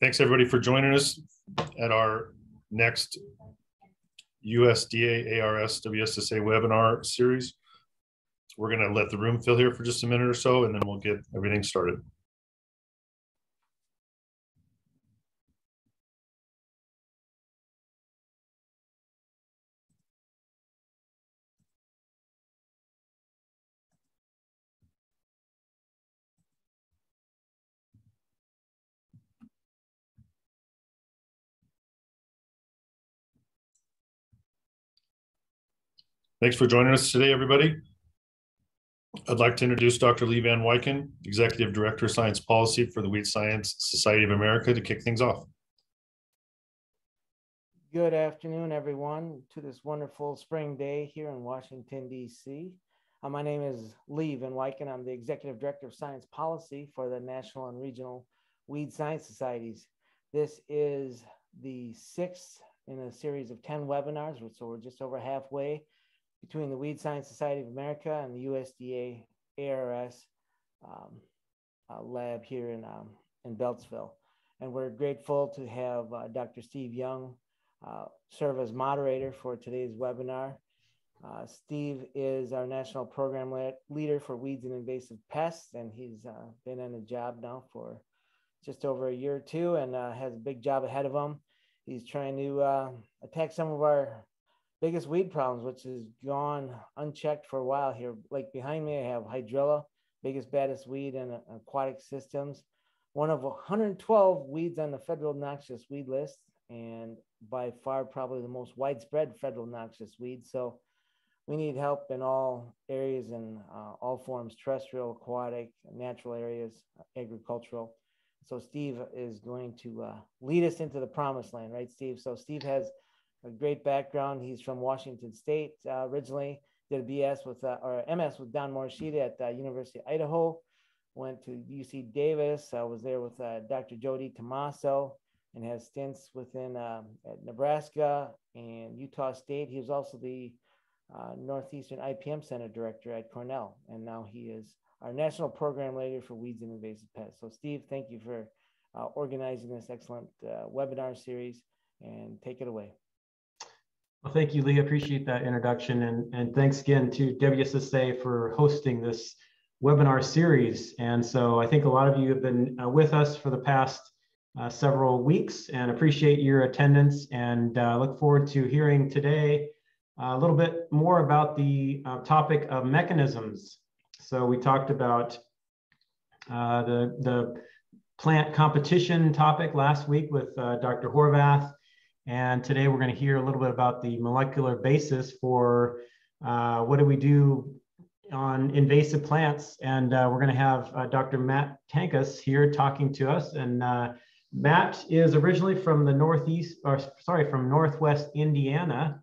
Thanks everybody for joining us at our next USDA-ARS WSSA webinar series. We're going to let the room fill here for just a minute or so, and then we'll get everything started. Thanks for joining us today, everybody. I'd like to introduce Dr. Lee Van Wyken, Executive Director of Science Policy for the Weed Science Society of America, to kick things off. Good afternoon, everyone, to this wonderful spring day here in Washington, D.C. My name is Lee Van Wyken. I'm the Executive Director of Science Policy for the National and Regional Weed Science Societies. This is the 6th in a series of 10 webinars, so we're just over halfway between the Weed Science Society of America and the USDA-ARS lab here in Beltsville. And we're grateful to have Dr. Steve Young serve as moderator for today's webinar. Steve is our national program leader for weeds and invasive pests, and he's been on the job now for just over a year or two, and has a big job ahead of him. He's trying to attack some of our biggest weed problems, which has gone unchecked for a while here. Like behind me, I have hydrilla, biggest, baddest weed in aquatic systems. One of 112 weeds on the federal noxious weed list, and by far probably the most widespread federal noxious weed. So we need help in all areas and all forms: terrestrial, aquatic, natural areas, agricultural. So Steve is going to lead us into the promised land, right, Steve? So Steve has a great background. He's from Washington State originally, did a BS with, or MS with Don Morishita at the University of Idaho, went to UC Davis, was there with Dr. Jody Tomaso, and has stints within at Nebraska and Utah State. He was also the Northeastern IPM Center Director at Cornell, and now he is our National Program Leader for Weeds and Invasive Pests. So Steve, thank you for organizing this excellent webinar series, and take it away. Well, thank you, Lee. I appreciate that introduction. And thanks again to WSSA for hosting this webinar series. And so I think a lot of you have been with us for the past several weeks, and appreciate your attendance, and look forward to hearing today a little bit more about the topic of mechanisms. So we talked about the plant competition topic last week with Dr. Horvath. And today we're going to hear a little bit about the molecular basis for what do we do on invasive plants. And we're going to have Dr. Matt Tancos here talking to us. And Matt is originally from the from Northwest Indiana,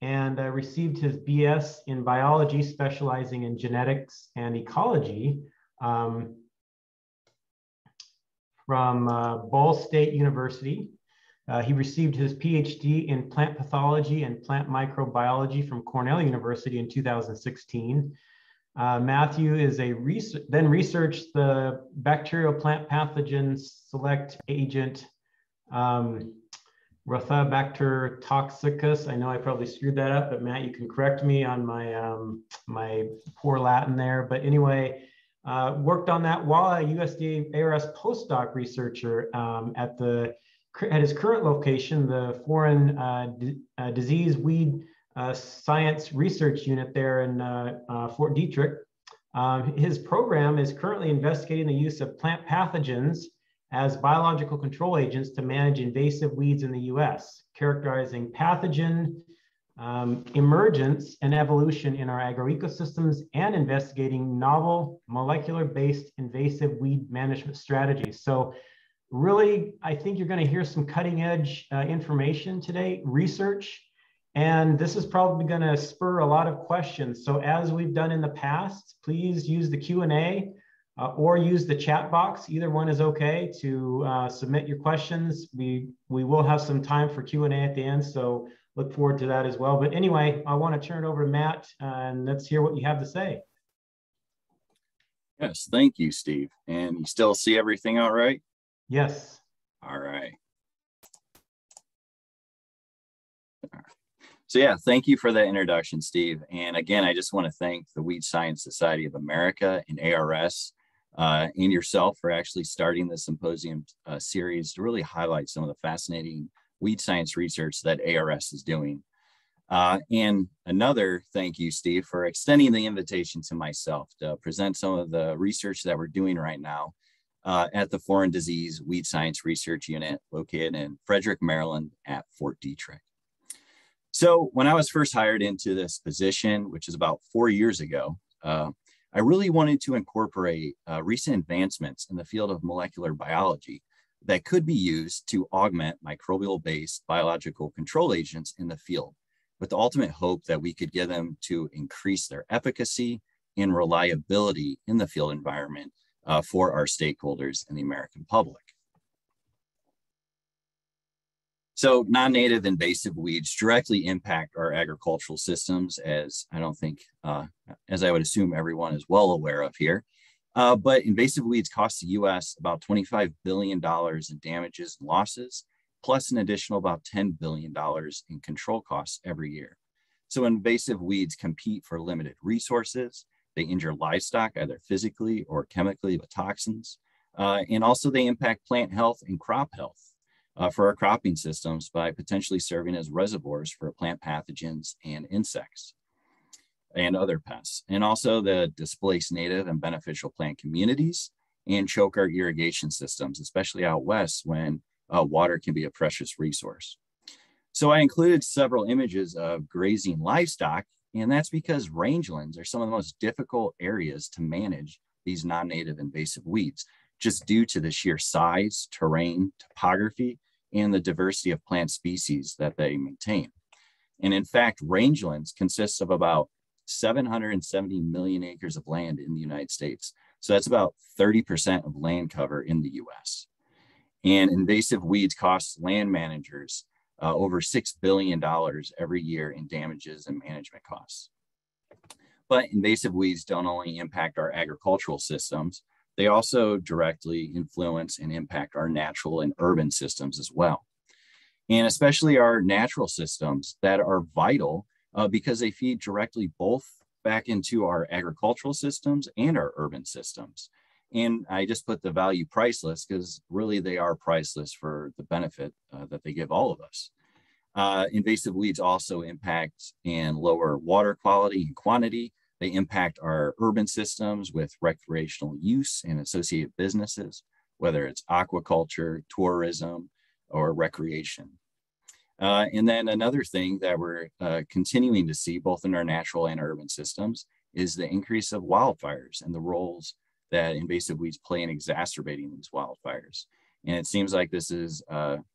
and received his BS in biology, specializing in genetics and ecology from Ball State University. He received his PhD in plant pathology and plant microbiology from Cornell University in 2016. Matthew is then researched the bacterial plant pathogen select agent Rothabacter toxicus. I know I probably screwed that up, but Matt, you can correct me on my my poor Latin there. But anyway, worked on that while a USDA-ARS postdoc researcher at his current location, the Foreign Disease Weed Science Research Unit there in Fort Detrick. His program is currently investigating the use of plant pathogens as biological control agents to manage invasive weeds in the U.S., characterizing pathogen emergence and evolution in our agroecosystems, and investigating novel molecular-based invasive weed management strategies. So really, I think you're going to hear some cutting-edge information today, research, and this is probably going to spur a lot of questions. So as we've done in the past, please use the Q&A or use the chat box. Either one is okay to submit your questions. We will have some time for Q&A at the end, so look forward to that as well. But anyway, I want to turn it over to Matt, and let's hear what you have to say. Yes, thank you, Steve. And you still see everything all right? Yes. All right. So yeah, thank you for that introduction, Steve. And again, I just want to thank the Weed Science Society of America and ARS and yourself for actually starting the symposium series to really highlight some of the fascinating weed science research that ARS is doing. And another thank you, Steve, for extending the invitation to myself to present some of the research that we're doing right now at the Foreign Disease Weed Science Research Unit located in Frederick, Maryland at Fort Detrick. So when I was first hired into this position, which is about 4 years ago, I really wanted to incorporate recent advancements in the field of molecular biology that could be used to augment microbial-based biological control agents in the field, with the ultimate hope that we could get them to increase their efficacy and reliability in the field environment for our stakeholders and the American public. So non-native invasive weeds directly impact our agricultural systems, as I don't think, as I would assume everyone is well aware of here. But invasive weeds cost the US about $25 billion in damages and losses, plus an additional about $10 billion in control costs every year. So invasive weeds compete for limited resources. They injure livestock either physically or chemically with toxins. And also they impact plant health and crop health for our cropping systems by potentially serving as reservoirs for plant pathogens and insects and other pests. And also the displace native and beneficial plant communities and choke our irrigation systems, especially out west when water can be a precious resource. So I included several images of grazing livestock, and that's because rangelands are some of the most difficult areas to manage these non-native invasive weeds, just due to the sheer size, terrain, topography, and the diversity of plant species that they maintain. And in fact, rangelands consist of about 770 million acres of land in the United States. So that's about 30% of land cover in the US. And invasive weeds cost land managers over $6 billion every year in damages and management costs. But invasive weeds don't only impact our agricultural systems, they also directly influence and impact our natural and urban systems as well. And especially our natural systems that are vital because they feed directly both back into our agricultural systems and our urban systems. And I just put the value priceless because really they are priceless for the benefit that they give all of us. Invasive weeds also impact and lower water quality and quantity. They impact our urban systems with recreational use and associated businesses, whether it's aquaculture, tourism, or recreation. And then another thing that we're continuing to see both in our natural and urban systems is the increase of wildfires and the roles that invasive weeds play in exacerbating these wildfires. And it seems like this is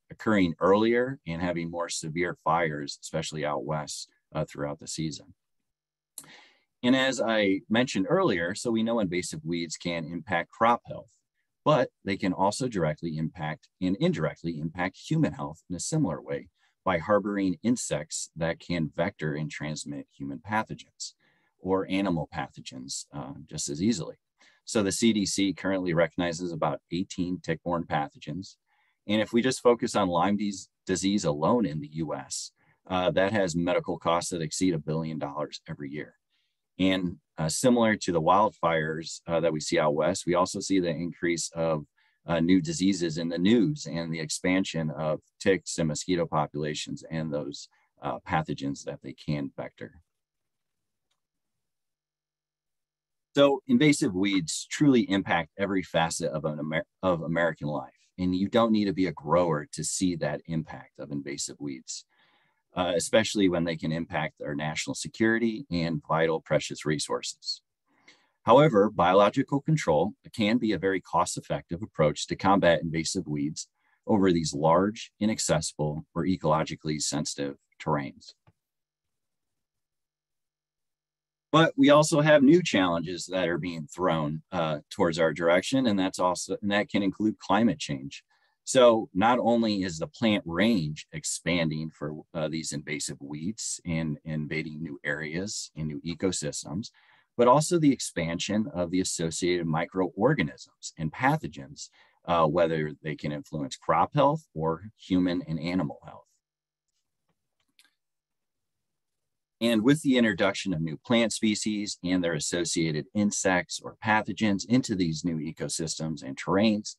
occurring earlier and having more severe fires, especially out west throughout the season. And as I mentioned earlier, so we know invasive weeds can impact crop health, but they can also directly impact and indirectly impact human health in a similar way by harboring insects that can vector and transmit human pathogens or animal pathogens just as easily. So the CDC currently recognizes about 18 tick-borne pathogens. And if we just focus on Lyme disease alone in the US, that has medical costs that exceed $1 billion every year. And similar to the wildfires that we see out west, we also see the increase of new diseases in the news and the expansion of ticks and mosquito populations and those pathogens that they can vector. So invasive weeds truly impact every facet of American life. And you don't need to be a grower to see that impact of invasive weeds, especially when they can impact our national security and vital precious resources. However, biological control can be a very cost-effective approach to combat invasive weeds over these large, inaccessible, or ecologically sensitive terrains. But we also have new challenges that are being thrown towards our direction, and that can include climate change. So not only is the plant range expanding for these invasive weeds and invading new areas and new ecosystems, but also the expansion of the associated microorganisms and pathogens, whether they can influence crop health or human and animal health. And with the introduction of new plant species and their associated insects or pathogens into these new ecosystems and terrains,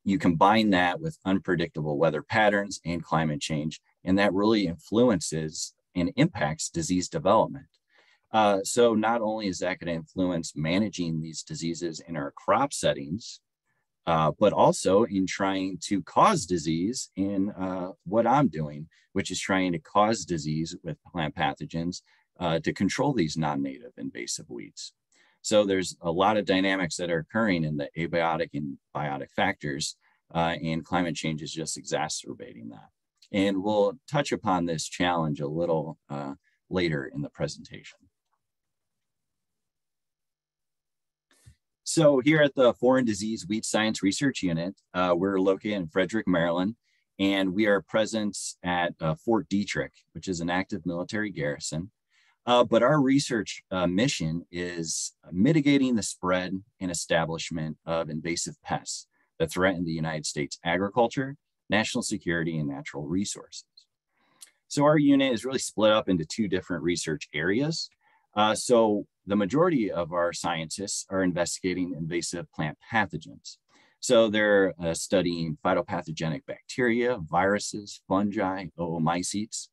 you combine that with unpredictable weather patterns and climate change, and that really influences and impacts disease development. So not only is that going to influence managing these diseases in our crop settings, but also in trying to cause disease in what I'm doing, which is trying to cause disease with plant pathogens to control these non-native invasive weeds. So there's a lot of dynamics that are occurring in the abiotic and biotic factors, and climate change is just exacerbating that. And we'll touch upon this challenge a little later in the presentation. So here at the Foreign Disease Weed Science Research Unit, we're located in Frederick, Maryland, and we are present at Fort Detrick, which is an active military garrison. But our research mission is mitigating the spread and establishment of invasive pests that threaten the United States agriculture, national security, and natural resources. So our unit is really split up into two different research areas. So the majority of our scientists are investigating invasive plant pathogens. So they're studying phytopathogenic bacteria, viruses, fungi, oomycetes,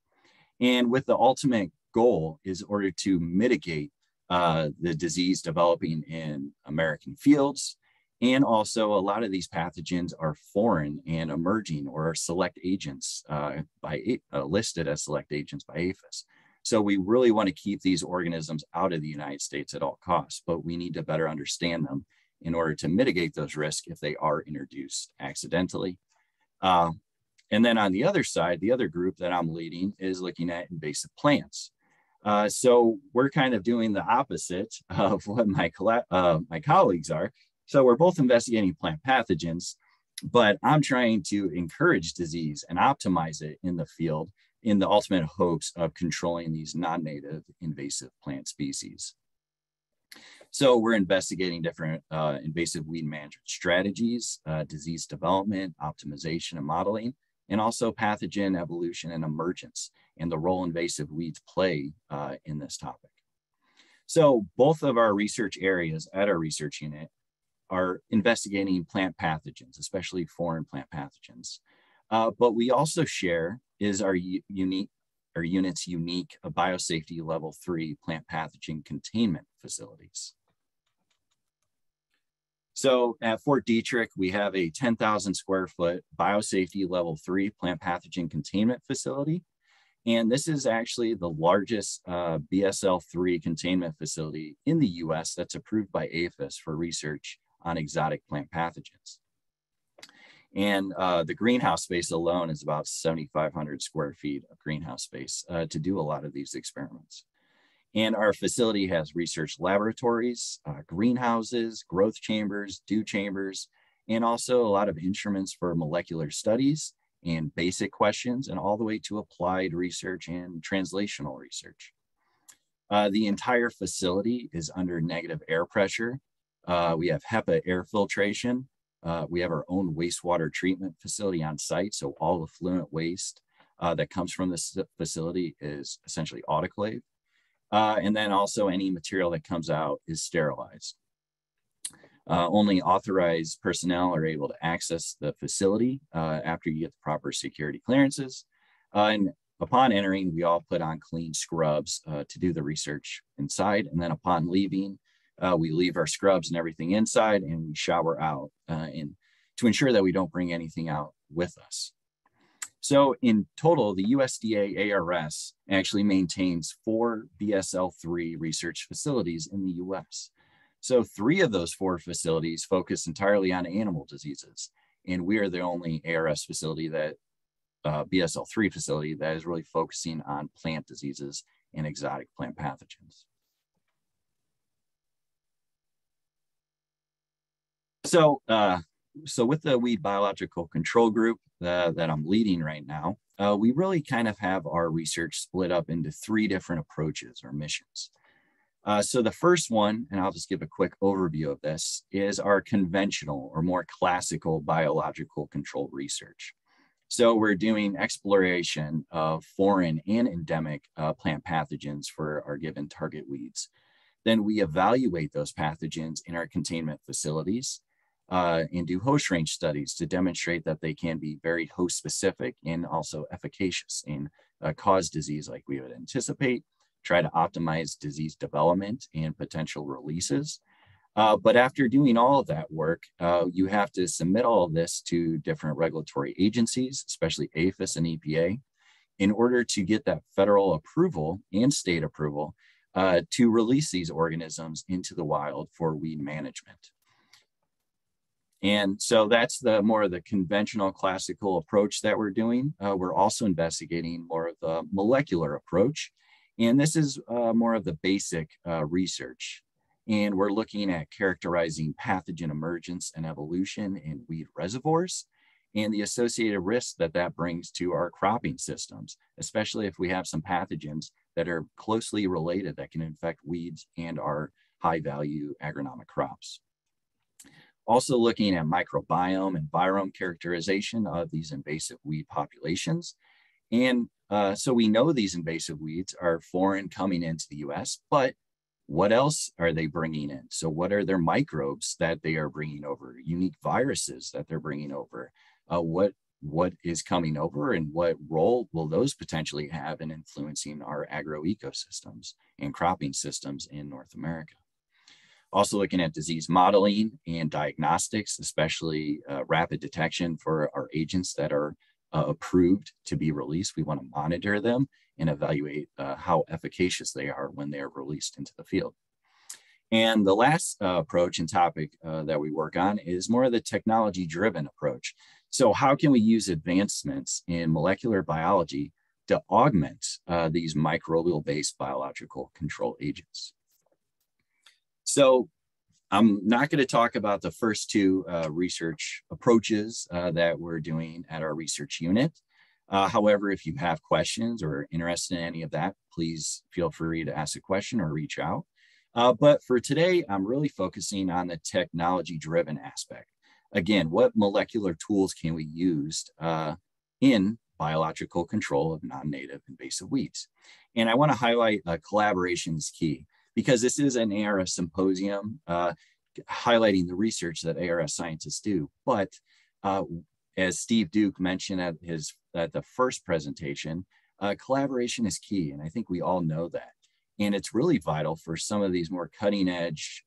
and with the ultimate goal is in order to mitigate the disease developing in American fields. And also a lot of these pathogens are foreign and emerging or are select agents listed as select agents by APHIS. So we really want to keep these organisms out of the United States at all costs, but we need to better understand them in order to mitigate those risks if they are introduced accidentally. And then on the other side, the other group that I'm leading is looking at invasive plants. So we're kind of doing the opposite of what my colleagues are. So we're both investigating plant pathogens, but I'm trying to encourage disease and optimize it in the field in the ultimate hopes of controlling these non-native invasive plant species. So we're investigating different invasive weed management strategies, disease development, optimization and modeling, and also pathogen evolution and emergence, and the role invasive weeds play in this topic. So both of our research areas at our research unit are investigating plant pathogens, especially foreign plant pathogens. But we also share is our unit's unique biosafety level 3 plant pathogen containment facilities. So at Fort Detrick, we have a 10,000 square foot biosafety level 3 plant pathogen containment facility. And this is actually the largest BSL-3 containment facility in the US that's approved by APHIS for research on exotic plant pathogens. And the greenhouse space alone is about 7,500 square feet of greenhouse space to do a lot of these experiments. And our facility has research laboratories, greenhouses, growth chambers, dew chambers, and also a lot of instruments for molecular studies and basic questions, and all the way to applied research and translational research. The entire facility is under negative air pressure. We have HEPA air filtration. We have our own wastewater treatment facility on site. So all the fluent waste that comes from this facility is essentially autoclaved. And then also any material that comes out is sterilized. Only authorized personnel are able to access the facility after you get the proper security clearances. And upon entering, we all put on clean scrubs to do the research inside. And then upon leaving, we leave our scrubs and everything inside and we shower out to ensure that we don't bring anything out with us. So in total, the USDA-ARS actually maintains 4 BSL-3 research facilities in the US. So 3 of those 4 facilities focus entirely on animal diseases. And we are the only ARS facility that, BSL-3 facility that is really focusing on plant diseases and exotic plant pathogens. So with the weed biological control group that I'm leading right now, we really kind of have our research split up into 3 different approaches or missions. So the first one, and I'll just give a quick overview of this, is our conventional or more classical biological control research. So we're doing exploration of foreign and endemic plant pathogens for our given target weeds. Then we evaluate those pathogens in our containment facilities and do host range studies to demonstrate that they can be very host specific and also efficacious and cause disease like we would anticipate, try to optimize disease development and potential releases. But after doing all of that work, you have to submit all of this to different regulatory agencies, especially APHIS and EPA, in order to get that federal approval and state approval to release these organisms into the wild for weed management. And so that's the more of the conventional classical approach that we're doing. We're also investigating more of the molecular approach. And this is more of the basic research. And we're looking at characterizing pathogen emergence and evolution in weed reservoirs and the associated risks that that brings to our cropping systems, especially if we have some pathogens that are closely related that can infect weeds and our high value agronomic crops. Also looking at microbiome and virome characterization of these invasive weed populations. And so we know these invasive weeds are foreign coming into the US, but what else are they bringing in? So what are their microbes that they are bringing over, unique viruses that they're bringing over? What is coming over and what role will those potentially have in influencing our agro ecosystems and cropping systems in North America? Also looking at disease modeling and diagnostics, especially rapid detection for our agents that are approved to be released. We want to monitor them and evaluate how efficacious they are when they are released into the field. And the last approach and topic that we work on is more of the technology-driven approach. So how can we use advancements in molecular biology to augment these microbial-based biological control agents? So I'm not going to talk about the first two research approaches that we're doing at our research unit. However, if you have questions or interested in any of that, please feel free to ask a question or reach out. But for today, I'm really focusing on the technology-driven aspect. Again, what molecular tools can we use in biological control of non-native invasive weeds? And I want to highlight collaboration is key, because this is an ARS symposium highlighting the research that ARS scientists do. But as Steve Duke mentioned at the first presentation, collaboration is key. And I think we all know that. And it's really vital for some of these more cutting edge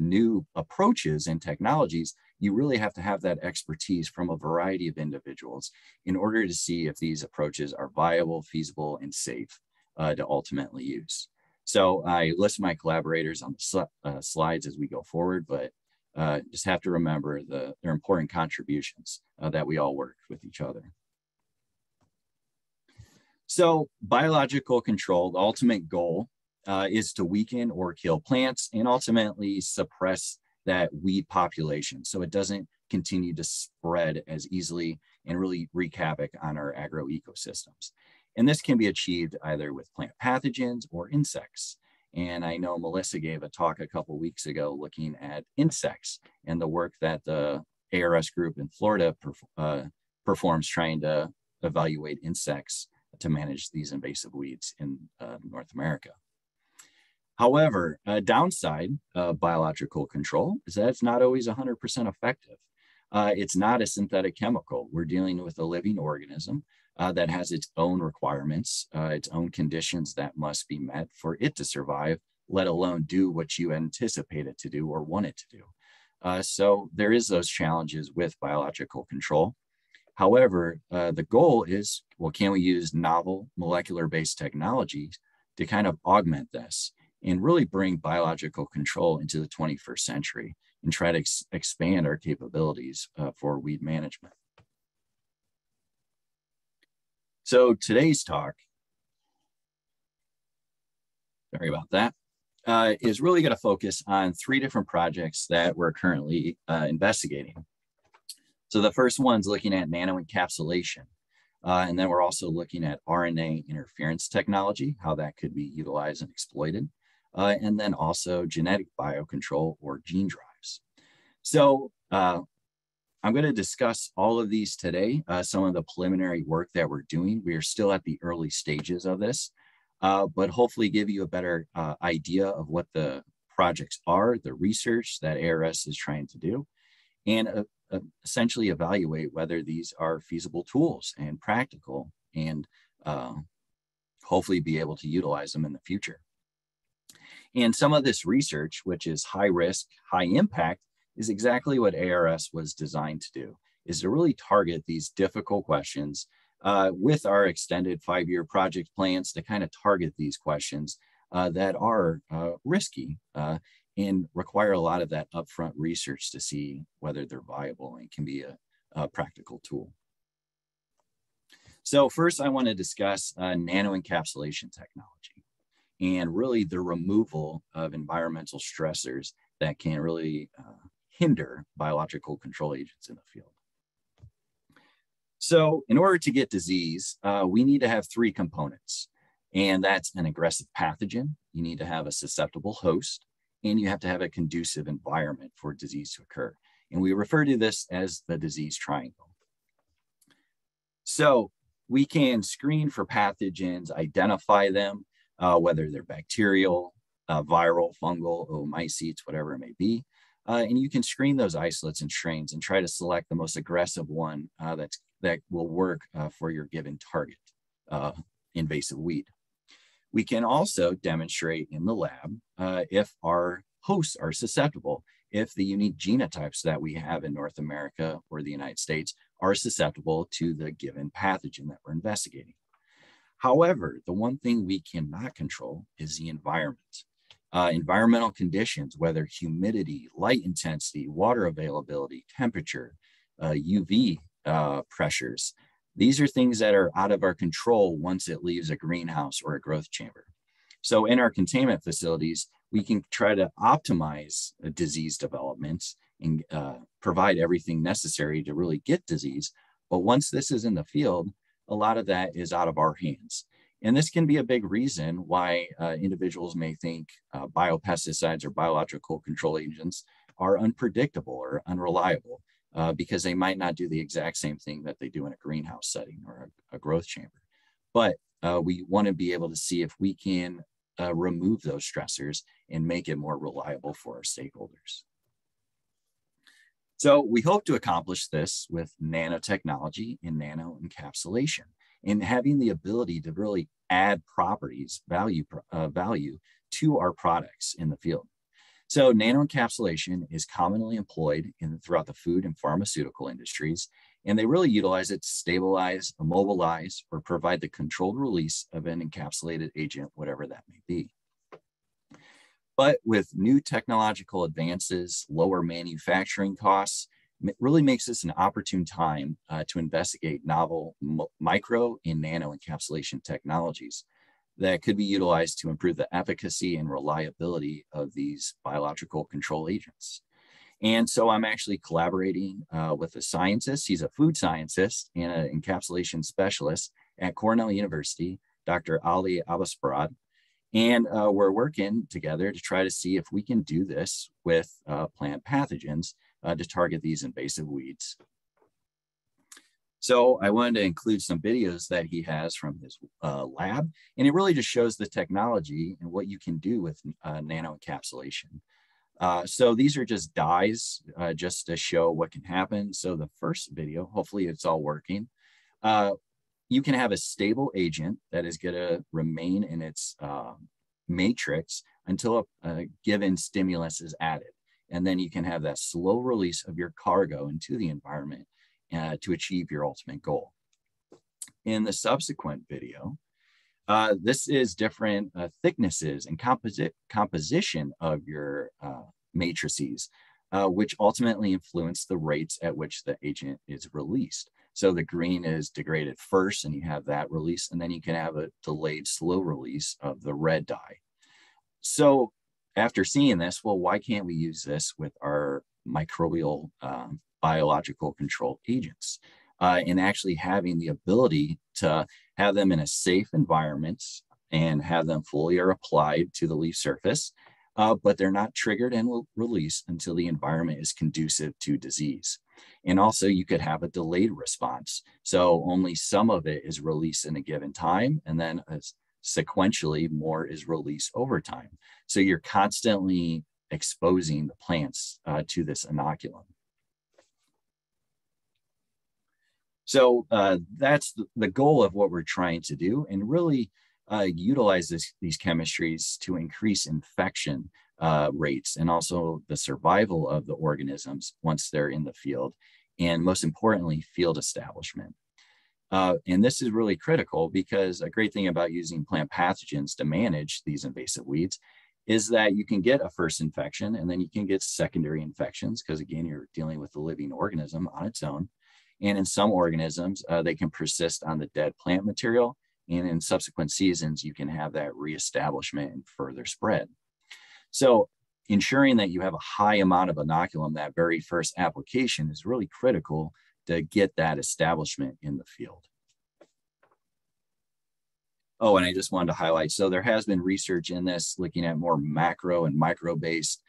new approaches and technologies. You really have to have that expertise from a variety of individuals in order to see if these approaches are viable, feasible, and safe to ultimately use. So I list my collaborators on the slides as we go forward, but just have to remember their important contributions that we all work with each other. So biological control, the ultimate goal is to weaken or kill plants and ultimately suppress that weed population so it doesn't continue to spread as easily and really wreak havoc on our agro ecosystems. And this can be achieved either with plant pathogens or insects. And I know Melissa gave a talk a couple of weeks ago looking at insects and the work that the ARS group in Florida performs trying to evaluate insects to manage these invasive weeds in North America. However, a downside of biological control is that it's not always 100% effective. It's not a synthetic chemical. We're dealing with a living organism that has its own requirements, its own conditions that must be met for it to survive, let alone do what you anticipate it to do or want it to do. So there is those challenges with biological control. However, the goal is, well, can we use novel molecular-based technologies to kind of augment this and really bring biological control into the 21st century and try to expand our capabilities for weed management. So today's talk, sorry about that, is really going to focus on 3 different projects that we're currently investigating. So the first one's looking at nanoencapsulation. And then we're also looking at RNA interference technology, how that could be utilized and exploited. and then also genetic biocontrol or gene drives. So I'm going to discuss all of these today, some of the preliminary work that we're doing. We are still at the early stages of this, but hopefully give you a better idea of what the projects are, the research that ARS is trying to do, and essentially evaluate whether these are feasible tools and practical, and hopefully be able to utilize them in the future. And some of this research, which is high risk, high impact, is exactly what ARS was designed to do, is to really target these difficult questions with our extended 5-year project plans to kind of target these questions that are risky and require a lot of that upfront research to see whether they're viable and can be a practical tool. So first I want to discuss nanoencapsulation technology and really the removal of environmental stressors that can really hinder biological control agents in the field. So in order to get disease, we need to have 3 components, and that's an aggressive pathogen, you need to have a susceptible host, and you have to have a conducive environment for disease to occur. And we refer to this as the disease triangle. So we can screen for pathogens, identify them, whether they're bacterial, viral, fungal, oomycetes, whatever it may be. And you can screen those isolates and strains and try to select the most aggressive one that will work for your given target, invasive weed. We can also demonstrate in the lab if our hosts are susceptible, if the unique genotypes that we have in North America or the United States are susceptible to the given pathogen that we're investigating. However, the one thing we cannot control is the environment. Environmental conditions, whether humidity, light intensity, water availability, temperature, UV pressures, these are things that are out of our control once it leaves a greenhouse or a growth chamber. So in our containment facilities, we can try to optimize disease development and provide everything necessary to really get disease. But once this is in the field, a lot of that is out of our hands. And this can be a big reason why individuals may think biopesticides or biological control agents are unpredictable or unreliable because they might not do the exact same thing that they do in a greenhouse setting or a growth chamber. But we want to be able to see if we can remove those stressors and make it more reliable for our stakeholders. So we hope to accomplish this with nanotechnology and nanoencapsulation, and having the ability to really add properties, value to our products in the field. So nanoencapsulation is commonly employed throughout the food and pharmaceutical industries, and they really utilize it to stabilize, immobilize, or provide the controlled release of an encapsulated agent, whatever that may be. But with new technological advances, lower manufacturing costs, it really makes this an opportune time to investigate novel micro and nano encapsulation technologies that could be utilized to improve the efficacy and reliability of these biological control agents. And so I'm actually collaborating with a scientist. He's a food scientist and an encapsulation specialist at Cornell University, Dr. Ali Abasparad. And we're working together to try to see if we can do this with plant pathogens to target these invasive weeds. So I wanted to include some videos that he has from his lab, and it really just shows the technology and what you can do with nanoencapsulation. So these are just dyes just to show what can happen. So the first video, hopefully it's all working. You can have a stable agent that is going to remain in its matrix until a given stimulus is added. And then you can have that slow release of your cargo into the environment to achieve your ultimate goal. In the subsequent video, this is different thicknesses and composition of your matrices, which ultimately influence the rates at which the agent is released. So the green is degraded first, and you have that release, and then you can have a delayed slow release of the red dye. So after seeing this, well, why can't we use this with our microbial biological control agents and actually having the ability to have them in a safe environment and have them fully or applied to the leaf surface, but they're not triggered and will release until the environment is conducive to disease. And also you could have a delayed response. So only some of it is released in a given time, and then sequentially more is released over time. So you're constantly exposing the plants to this inoculum. So that's the goal of what we're trying to do, and really utilize these chemistries to increase infection rates and also the survival of the organisms once they're in the field, and most importantly, field establishment. And this is really critical because a great thing about using plant pathogens to manage these invasive weeds is that you can get a first infection and then you can get secondary infections because, again, you're dealing with a living organism on its own. And in some organisms, they can persist on the dead plant material. And in subsequent seasons, you can have that reestablishment and further spread. So ensuring that you have a high amount of inoculum that very first application is really critical to get that establishment in the field. Oh, and I just wanted to highlight, so there has been research in this looking at more macro and micro-based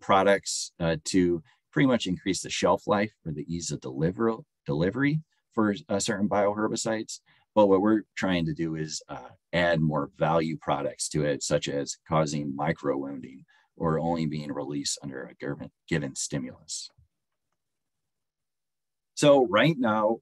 products to pretty much increase the shelf life or the ease of delivery for certain bioherbicides. But what we're trying to do is add more value products to it, such as causing micro wounding or only being released under a given stimulus. So right now,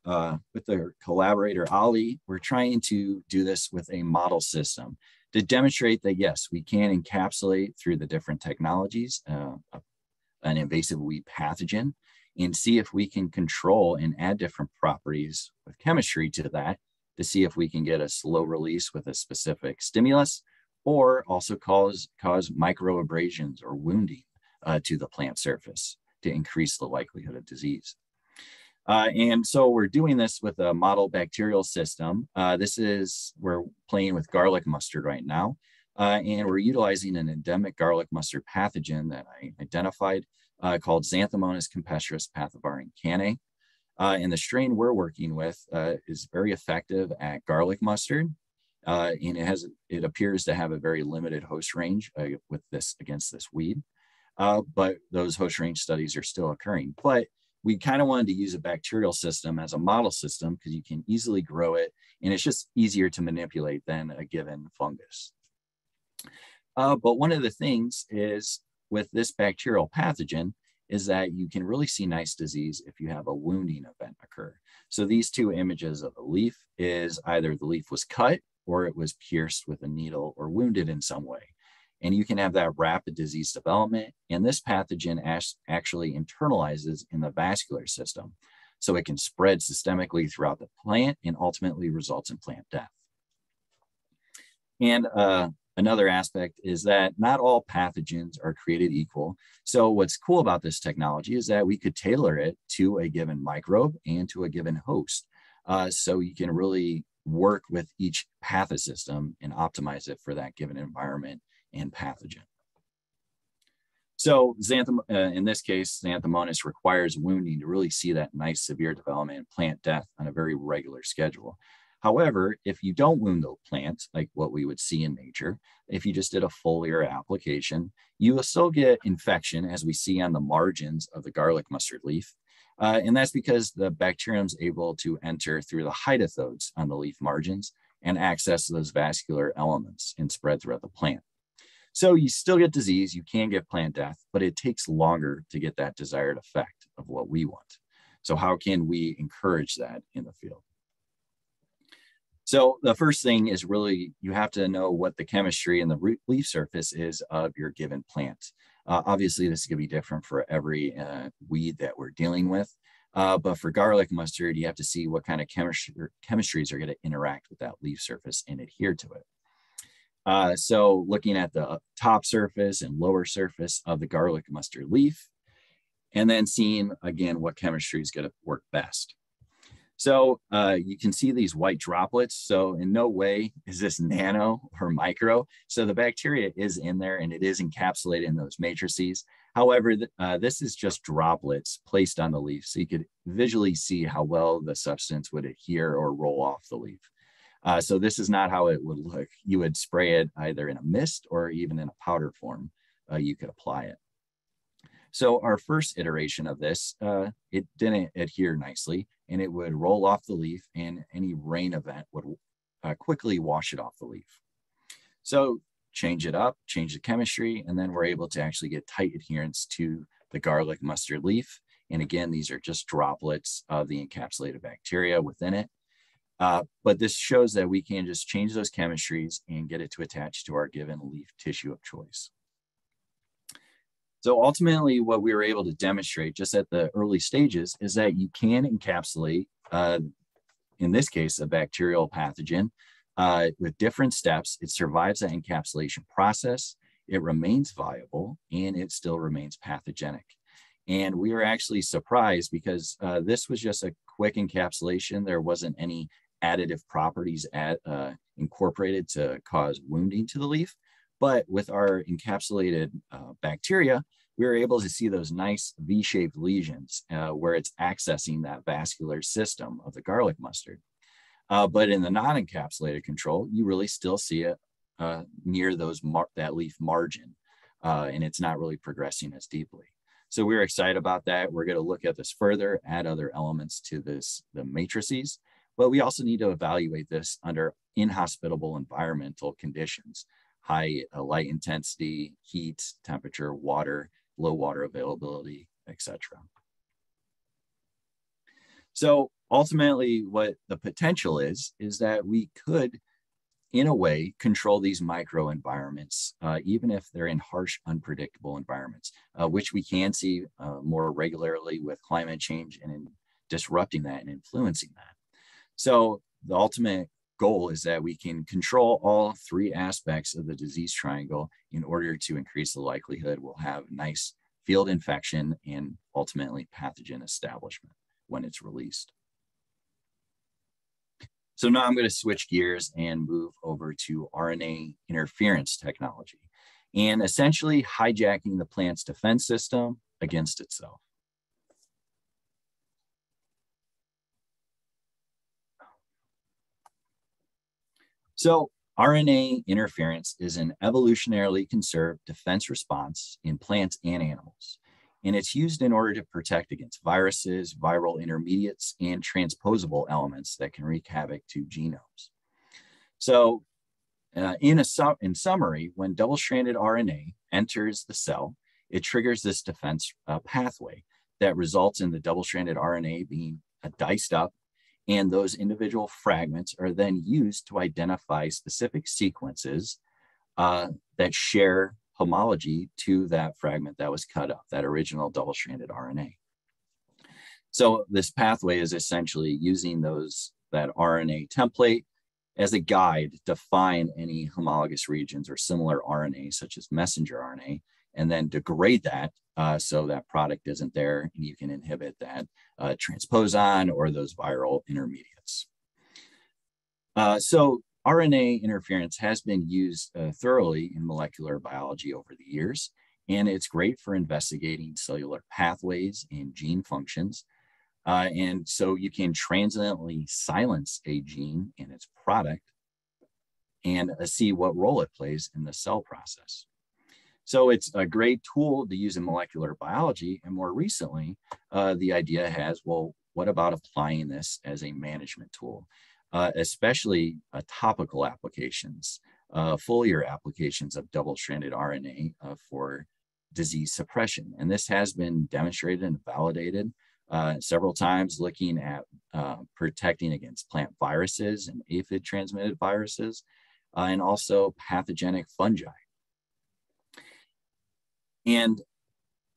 with the collaborator, Ali, we're trying to do this with a model system to demonstrate that, yes, we can encapsulate through the different technologies an invasive weed pathogen and see if we can control and add different properties with chemistry to that to see if we can get a slow release with a specific stimulus, or also cause micro abrasions or wounding to the plant surface to increase the likelihood of disease. And so we're doing this with a model bacterial system. We're playing with garlic mustard right now, and we're utilizing an endemic garlic mustard pathogen that I identified called Xanthomonas campestris pathovarine cannae. And the strain we're working with is very effective at garlic mustard, and it appears to have a very limited host range against this weed. But those host range studies are still occurring. But we kind of wanted to use a bacterial system as a model system because you can easily grow it, and it's just easier to manipulate than a given fungus. But one of the things is with this bacterial pathogen is that you can really see nice disease if you have a wounding event occur. So these two images of the leaf is either the leaf was cut or it was pierced with a needle or wounded in some way. And you can have that rapid disease development. And this pathogen actually internalizes in the vascular system. So it can spread systemically throughout the plant and ultimately results in plant death. And another aspect is that not all pathogens are created equal. So what's cool about this technology is that we could tailor it to a given microbe and to a given host. So you can really work with each pathosystem and optimize it for that given environment and pathogen. So in this case, Xanthomonas requires wounding to really see that nice severe development and plant death on a very regular schedule. However, if you don't wound the plant, like what we would see in nature, if you just did a foliar application, you will still get infection as we see on the margins of the garlic mustard leaf. And that's because the bacterium is able to enter through the hydrathodes on the leaf margins and access those vascular elements and spread throughout the plant. So you still get disease, you can get plant death, but it takes longer to get that desired effect of what we want. So how can we encourage that in the field? So the first thing is really, you have to know what the chemistry and the leaf surface is of your given plant. Obviously, this is going to be different for every weed that we're dealing with. But for garlic mustard, you have to see what kind of chemistries are going to interact with that leaf surface and adhere to it. So looking at the top surface and lower surface of the garlic mustard leaf, and then seeing, again, what chemistry is going to work best. So you can see these white droplets. So in no way is this nano or micro. So the bacteria is in there and it is encapsulated in those matrices. However, this is just droplets placed on the leaf. So you could visually see how well the substance would adhere or roll off the leaf. So this is not how it would look. You would spray it either in a mist or even in a powder form. You could apply it. So our first iteration of this, it didn't adhere nicely, and it would roll off the leaf, and any rain event would quickly wash it off the leaf. So change it up, change the chemistry, and then we're able to actually get tight adherence to the garlic mustard leaf. And again, these are just droplets of the encapsulated bacteria within it. But this shows that we can just change those chemistries and get it to attach to our given leaf tissue of choice. So ultimately, what we were able to demonstrate just at the early stages is that you can encapsulate, in this case, a bacterial pathogen with different steps. It survives that encapsulation process, it remains viable, and it still remains pathogenic. And we were actually surprised because this was just a quick encapsulation. There wasn't any additive properties incorporated to cause wounding to the leaf. But with our encapsulated bacteria, we were able to see those nice V-shaped lesions where it's accessing that vascular system of the garlic mustard. But in the non-encapsulated control, you really still see it near that leaf margin, and it's not really progressing as deeply. So we're excited about that. We're going to look at this further, add other elements to the matrices, but we also need to evaluate this under inhospitable environmental conditions. High light intensity, heat, temperature, water, low water availability, etc. So ultimately, what the potential is that we could, in a way, control these microenvironments, even if they're in harsh, unpredictable environments, which we can see more regularly with climate change and in disrupting that and influencing that. So the ultimate goal is that we can control all three aspects of the disease triangle in order to increase the likelihood we'll have nice field infection and ultimately pathogen establishment when it's released. So now I'm going to switch gears and move over to RNA interference technology and essentially hijacking the plant's defense system against itself. So RNA interference is an evolutionarily conserved defense response in plants and animals, and it's used in order to protect against viruses, viral intermediates, and transposable elements that can wreak havoc to genomes. So in summary, when double-stranded RNA enters the cell, it triggers this defense pathway that results in the double-stranded RNA being diced up, and those individual fragments are then used to identify specific sequences that share homology to that fragment that was cut up, that original double-stranded RNA. So this pathway is essentially using that RNA template as a guide to find any homologous regions or similar RNA, such as messenger RNA, and then degrade that so that product isn't there and you can inhibit that transposon or those viral intermediates. So RNA interference has been used thoroughly in molecular biology over the years, and it's great for investigating cellular pathways and gene functions. And so you can transiently silence a gene and its product and see what role it plays in the cell process. So it's a great tool to use in molecular biology. And more recently, the idea has, well, what about applying this as a management tool, especially topical applications, foliar applications of double-stranded RNA for disease suppression. And this has been demonstrated and validated several times, looking at protecting against plant viruses and aphid-transmitted viruses, and also pathogenic fungi. And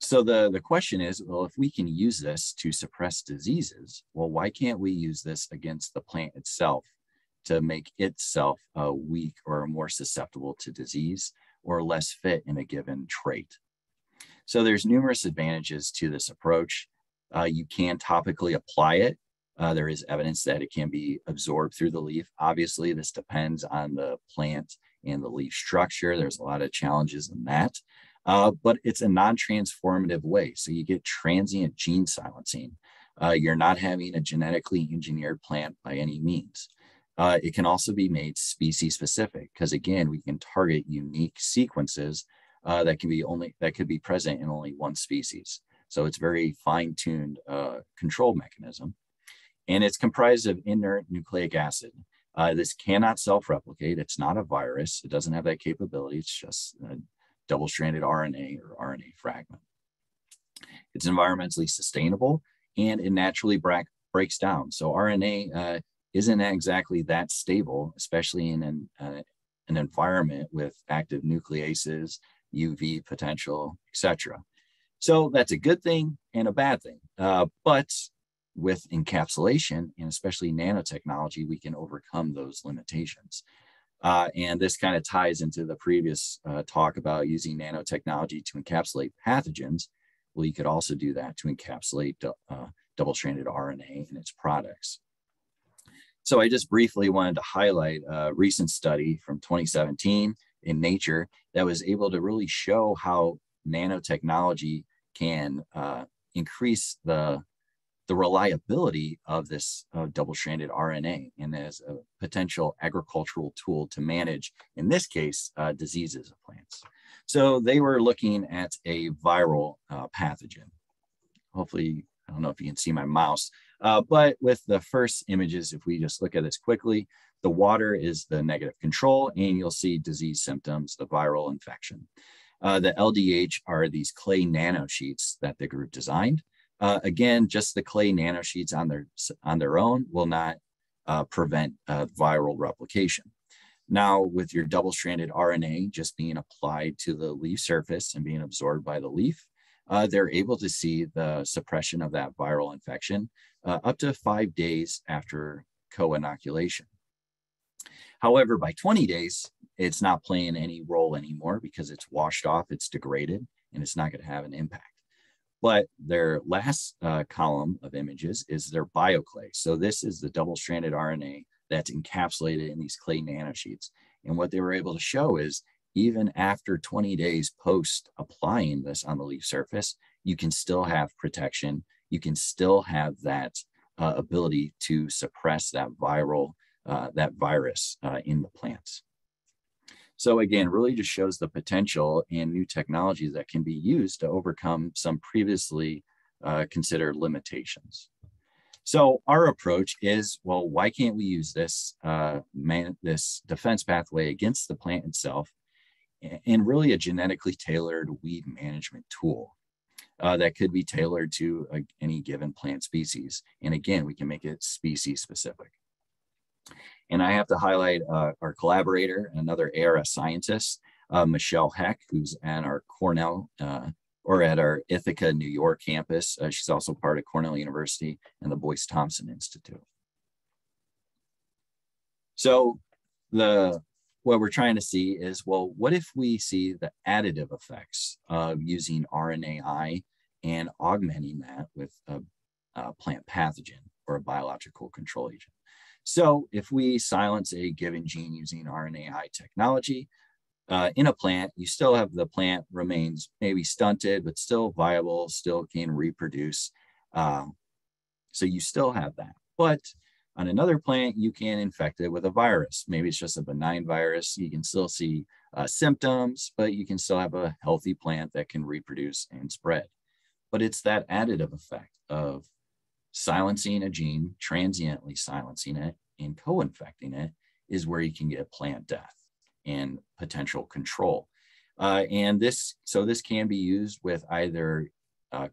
so the question is, well, if we can use this to suppress diseases, well, why can't we use this against the plant itself to make itself weak or more susceptible to disease or less fit in a given trait? So there's numerous advantages to this approach. You can topically apply it. There is evidence that it can be absorbed through the leaf. Obviously, this depends on the plant and the leaf structure. There's a lot of challenges in that. But it's a non-transformative way. So you get transient gene silencing. You're not having a genetically engineered plant by any means. It can also be made species specific because again, we can target unique sequences that could be present in only one species. So it's very fine-tuned control mechanism. And it's comprised of inert nucleic acid. This cannot self-replicate. It's not a virus. It doesn't have that capability. It's just a double-stranded RNA or RNA fragment. It's environmentally sustainable and it naturally breaks down. So RNA isn't exactly that stable, especially in an environment with active nucleases, UV potential, etc. So that's a good thing and a bad thing. But with encapsulation and especially nanotechnology, we can overcome those limitations. And this kind of ties into the previous talk about using nanotechnology to encapsulate pathogens. Well, you could also do that to encapsulate double-stranded RNA and its products. So I just briefly wanted to highlight a recent study from 2017 in Nature that was able to really show how nanotechnology can increase the reliability of this double-stranded RNA and as a potential agricultural tool to manage, in this case, diseases of plants. So they were looking at a viral pathogen. Hopefully, I don't know if you can see my mouse, but with the first images, if we just look at this quickly, the water is the negative control and you'll see disease symptoms, the viral infection. The LDH are these clay nanosheets that the group designed. Again, just the clay nanosheets on their own will not prevent viral replication. Now, with your double-stranded RNA just being applied to the leaf surface and being absorbed by the leaf, they're able to see the suppression of that viral infection up to 5 days after co-inoculation. However, by 20 days, it's not playing any role anymore because it's washed off, it's degraded, and it's not going to have an impact. But their last column of images is their bioclay. So this is the double-stranded RNA that's encapsulated in these clay nanosheets. And what they were able to show is even after 20 days post applying this on the leaf surface, you can still have protection. You can still have that ability to suppress that virus in the plants. So again, really just shows the potential in new technologies that can be used to overcome some previously considered limitations. So our approach is, well, why can't we use this, this defense pathway against the plant itself and really a genetically tailored weed management tool that could be tailored to any given plant species. And again, we can make it species specific. And I have to highlight our collaborator, another ARS scientist, Michelle Heck, who's at our Cornell or at our Ithaca, New York campus. She's also part of Cornell University and the Boyce Thompson Institute. So what we're trying to see is, well, what if we see the additive effects of using RNAI and augmenting that with a plant pathogen or a biological control agent? So if we silence a given gene using RNAI technology in a plant, you still have the plant remains maybe stunted, but still viable, still can reproduce. So you still have that. But on another plant, you can infect it with a virus. Maybe it's just a benign virus. You can still see symptoms, but you can still have a healthy plant that can reproduce and spread. But it's that additive effect of silencing a gene, transiently silencing it, and co-infecting it is where you can get plant death and potential control. And this can be used with either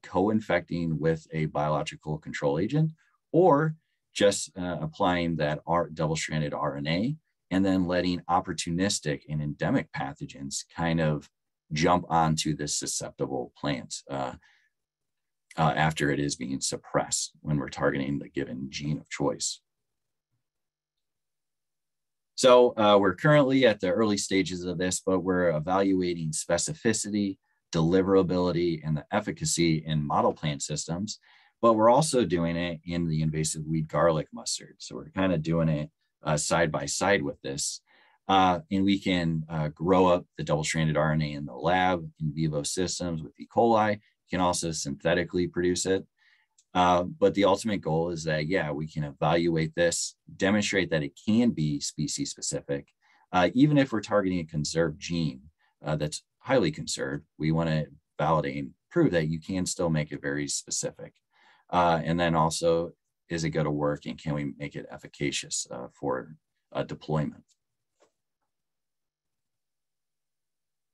co-infecting with a biological control agent or just applying that double-stranded RNA and then letting opportunistic and endemic pathogens kind of jump onto this susceptible plant after it is being suppressed when we're targeting the given gene of choice. So we're currently at the early stages of this, but we're evaluating specificity, deliverability, and the efficacy in model plant systems. But we're also doing it in the invasive weed garlic mustard. So we're kind of doing it side by side with this. And we can grow up the double-stranded RNA in the lab, in vivo systems with E. coli. You can also synthetically produce it. But the ultimate goal is that, yeah, we can evaluate this, demonstrate that it can be species specific. Even if we're targeting a conserved gene that's highly conserved, we want to validate and prove that you can still make it very specific. And then also, is it going to work, and can we make it efficacious for deployment?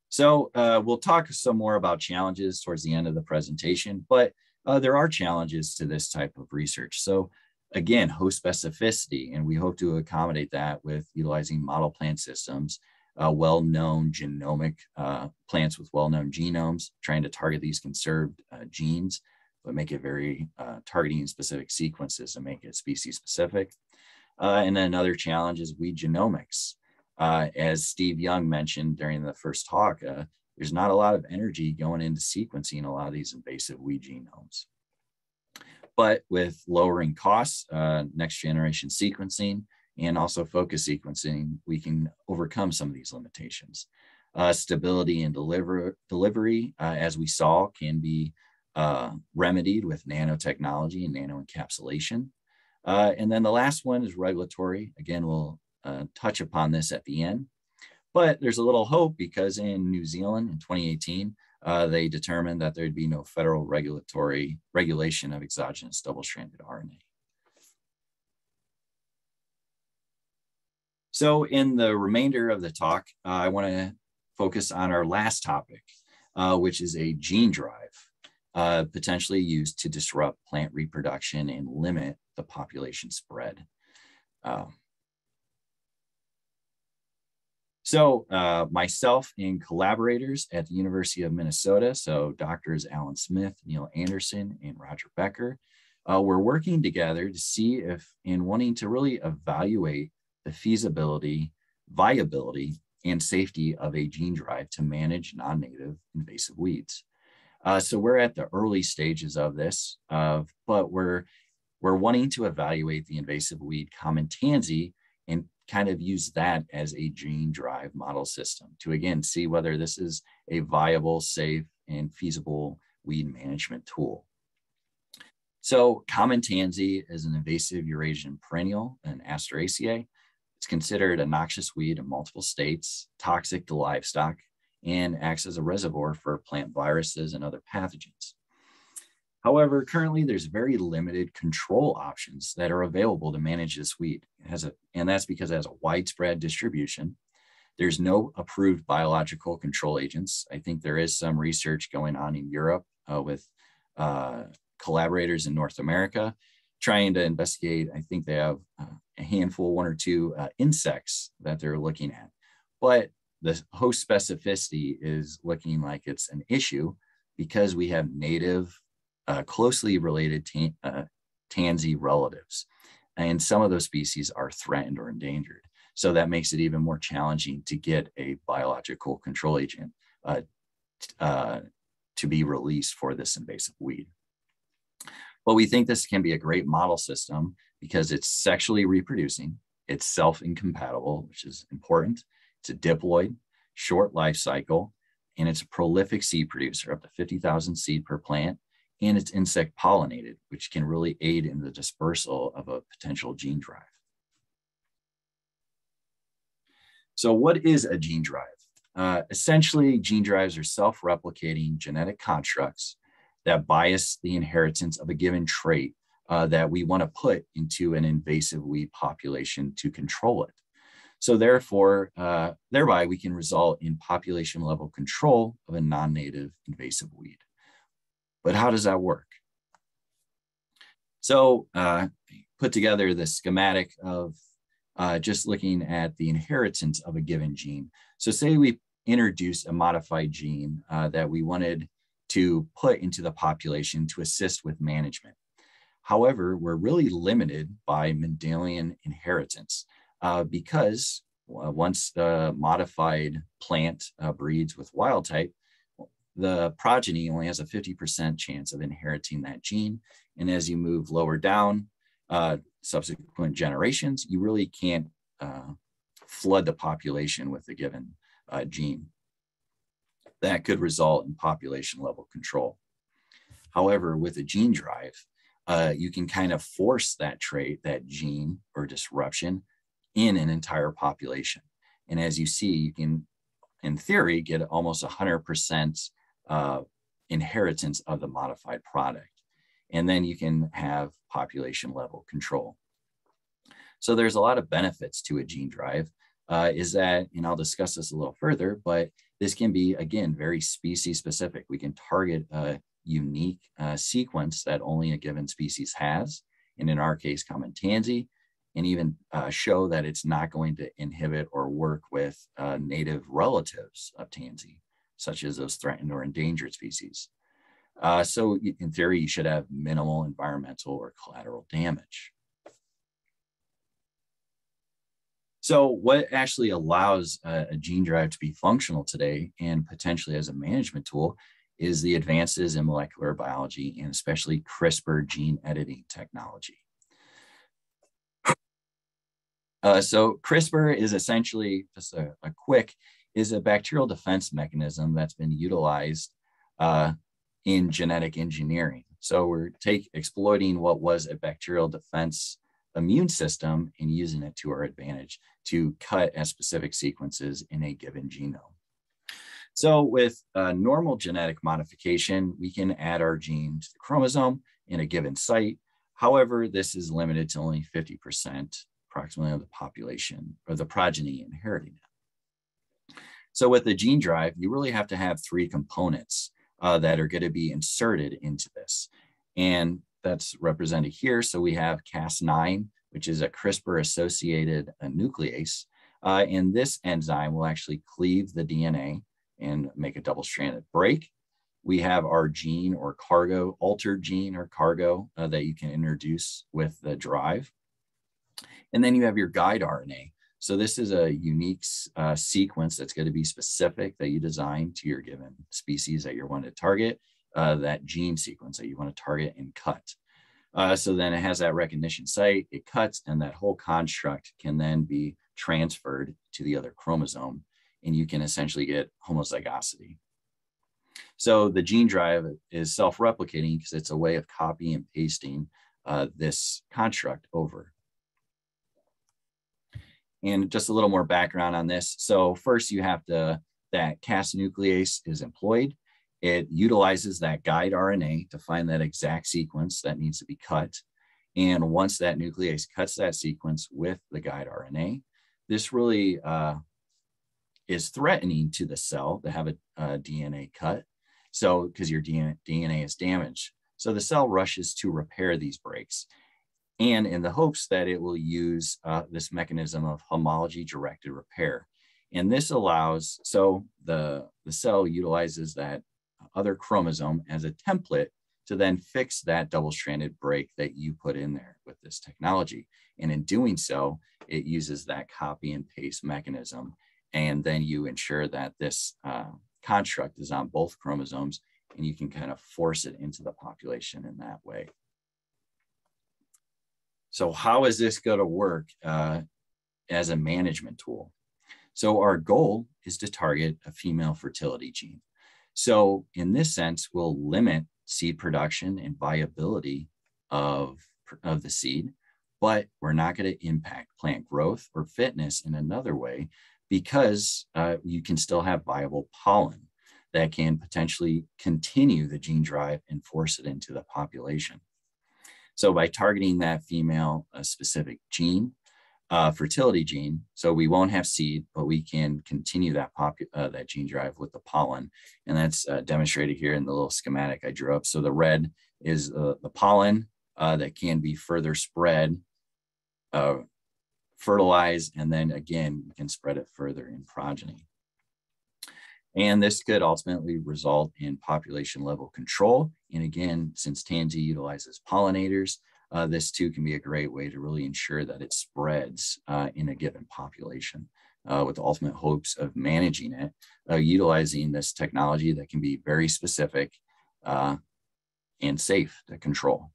So we'll talk some more about challenges towards the end of the presentation, but there are challenges to this type of research. So again, host specificity, and we hope to accommodate that with utilizing model plant systems, well-known genomic plants with well-known genomes, trying to target these conserved genes, but make it very targeting specific sequences to make it species specific. And then another challenge is weed genomics. As Steve Young mentioned during the first talk, there's not a lot of energy going into sequencing a lot of these invasive weed genomes. But with lowering costs, next generation sequencing, and also focus sequencing, we can overcome some of these limitations. Stability and delivery, as we saw, can be remedied with nanotechnology and nanoencapsulation. And then the last one is regulatory. Again, we'll touch upon this at the end. But there's a little hope, because in New Zealand in 2018, they determined that there'd be no federal regulation of exogenous double-stranded RNA. So in the remainder of the talk, I want to focus on our last topic, which is a gene drive, potentially used to disrupt plant reproduction and limit the population spread. So myself and collaborators at the University of Minnesota, so Doctors Alan Smith, Neil Anderson, and Roger Becker, we're working together to see if, in wanting to really evaluate the feasibility, viability, and safety of a gene drive to manage non-native invasive weeds. So we're at the early stages of this, but we're wanting to evaluate the invasive weed common tansy and kind of use that as a gene drive model system to, again, see whether this is a viable, safe, and feasible weed management tool. So common tansy is an invasive Eurasian perennial, an Asteraceae. It's considered a noxious weed in multiple states, toxic to livestock, and acts as a reservoir for plant viruses and other pathogens. However, currently there's very limited control options that are available to manage this weed. And that's because it has a widespread distribution. There's no approved biological control agents. I think there is some research going on in Europe with collaborators in North America trying to investigate. I think they have a handful, one or two insects that they're looking at. But the host specificity is looking like it's an issue because we have native, closely related tansy relatives. And some of those species are threatened or endangered. So that makes it even more challenging to get a biological control agent to be released for this invasive weed. But we think this can be a great model system because it's sexually reproducing, it's self-incompatible, which is important, it's a diploid, short life cycle, and it's a prolific seed producer, up to 50,000 seed per plant, and it's insect pollinated, which can really aid in the dispersal of a potential gene drive. So what is a gene drive? Essentially, gene drives are self-replicating genetic constructs that bias the inheritance of a given trait that we want to put into an invasive weed population to control it. So therefore, thereby we can result in population level control of a non-native invasive weed. But how does that work? So put together the schematic of just looking at the inheritance of a given gene. So say we introduce a modified gene that we wanted to put into the population to assist with management. However, we're really limited by Mendelian inheritance because once the modified plant breeds with wild type, the progeny only has a 50% chance of inheriting that gene. And as you move lower down, subsequent generations, you really can't flood the population with a given gene. That could result in population level control. However, with a gene drive, you can kind of force that trait, that gene or disruption in an entire population. And as you see, you can, in theory, get almost 100% inheritance of the modified product. And then you can have population level control. So there's a lot of benefits to a gene drive, is that, and I'll discuss this a little further, but this can be, again, very species specific. We can target a unique sequence that only a given species has, and in our case, common tansy, and even show that it's not going to inhibit or work with native relatives of tansy, such as those threatened or endangered species. So in theory, you should have minimal environmental or collateral damage. So what actually allows a gene drive to be functional today and potentially as a management tool is the advances in molecular biology and especially CRISPR gene editing technology. So CRISPR is essentially, just a quick, is a bacterial defense mechanism that's been utilized in genetic engineering. So we're exploiting what was a bacterial defense immune system and using it to our advantage to cut at specific sequences in a given genome. So with normal genetic modification, we can add our gene to the chromosome in a given site. However, this is limited to only 50% approximately of the population or the progeny inheriting it. So with the gene drive, you really have to have three components that are going to be inserted into this. And that's represented here. So we have Cas9, which is a CRISPR-associated nuclease. And this enzyme will actually cleave the DNA and make a double-stranded break. We have our gene or cargo, altered gene or cargo that you can introduce with the drive. And then you have your guide RNA. So this is a unique sequence that's going to be specific that you design to your given species that you're wanting to target, that gene sequence that you want to target and cut. So then it has that recognition site, it cuts, and that whole construct can then be transferred to the other chromosome, and you can essentially get homozygosity. So the gene drive is self-replicating because it's a way of copying and pasting this construct over. And just a little more background on this. So first you have that Cas nuclease is employed. It utilizes that guide RNA to find that exact sequence that needs to be cut. And once that nuclease cuts that sequence with the guide RNA, this really is threatening to the cell to have a DNA cut. So, because your DNA is damaged. So the cell rushes to repair these breaks, and in the hopes that it will use this mechanism of homology-directed repair. And this allows, so the cell utilizes that other chromosome as a template to then fix that double-stranded break that you put in there with this technology. And in doing so, it uses that copy and paste mechanism. And then you ensure that this construct is on both chromosomes, and you can kind of force it into the population in that way. So how is this going to work as a management tool? So our goal is to target a female fertility gene. So in this sense, we'll limit seed production and viability of the seed, but we're not going to impact plant growth or fitness in another way, because you can still have viable pollen that can potentially continue the gene drive and force it into the population. So by targeting that female specific gene, fertility gene, so we won't have seed, but we can continue that gene drive with the pollen. And that's demonstrated here in the little schematic I drew up. So the red is the pollen that can be further spread, fertilized, and then again, you can spread it further in progeny. And this could ultimately result in population level control. And again, since tansy utilizes pollinators, this too can be a great way to really ensure that it spreads in a given population with the ultimate hopes of managing it, utilizing this technology that can be very specific and safe to control.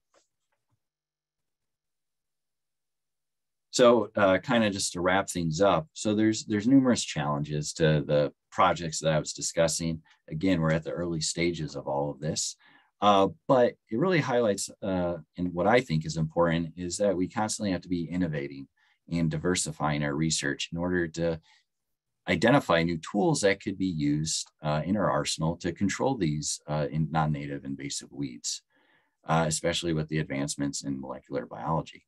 So kind of just to wrap things up, so there's numerous challenges to the projects that I was discussing. Again, we're at the early stages of all of this. But it really highlights, and what I think is important, is that we constantly have to be innovating and diversifying our research in order to identify new tools that could be used in our arsenal to control these non-native invasive weeds, especially with the advancements in molecular biology.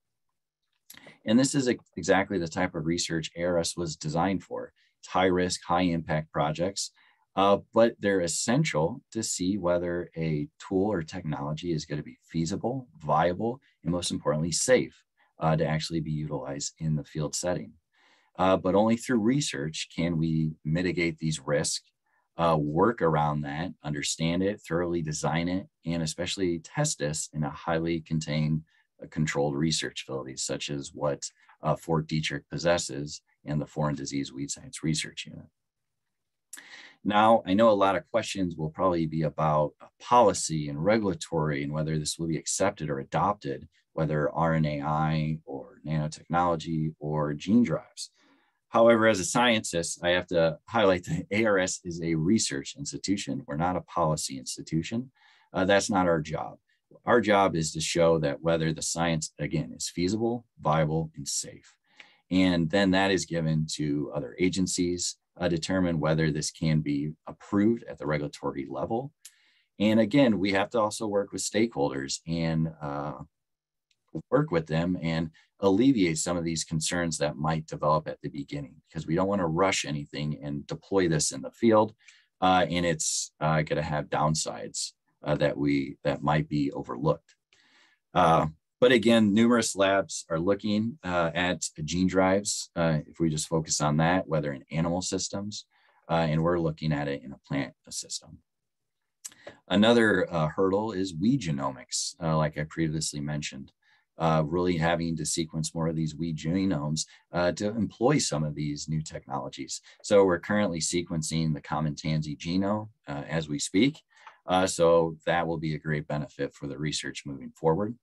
And this is exactly the type of research ARS was designed for. It's high risk, high impact projects, but they're essential to see whether a tool or technology is going to be feasible, viable, and most importantly, safe to actually be utilized in the field setting. But only through research can we mitigate these risks, work around that, understand it, thoroughly design it, and especially test this in a highly contained, controlled research facilities, such as what Fort Detrick possesses and the Foreign Disease Weed Science Research Unit. Now, I know a lot of questions will probably be about policy and regulatory and whether this will be accepted or adopted, whether RNAI or nanotechnology or gene drives. However, as a scientist, I have to highlight that ARS is a research institution. We're not a policy institution. That's not our job. Our job is to show that whether the science, again, is feasible, viable, and safe. And then that is given to other agencies, determine whether this can be approved at the regulatory level. And again, we have to also work with stakeholders and work with them and alleviate some of these concerns that might develop at the beginning, because we don't want to rush anything and deploy this in the field. And it's going to have downsides that might be overlooked. But again, numerous labs are looking at gene drives, if we just focus on that, whether in animal systems, and we're looking at it in a plant system. Another hurdle is weed genomics, like I previously mentioned, really having to sequence more of these weed genomes to employ some of these new technologies. So we're currently sequencing the common tansy genome as we speak. So that will be a great benefit for the research moving forward.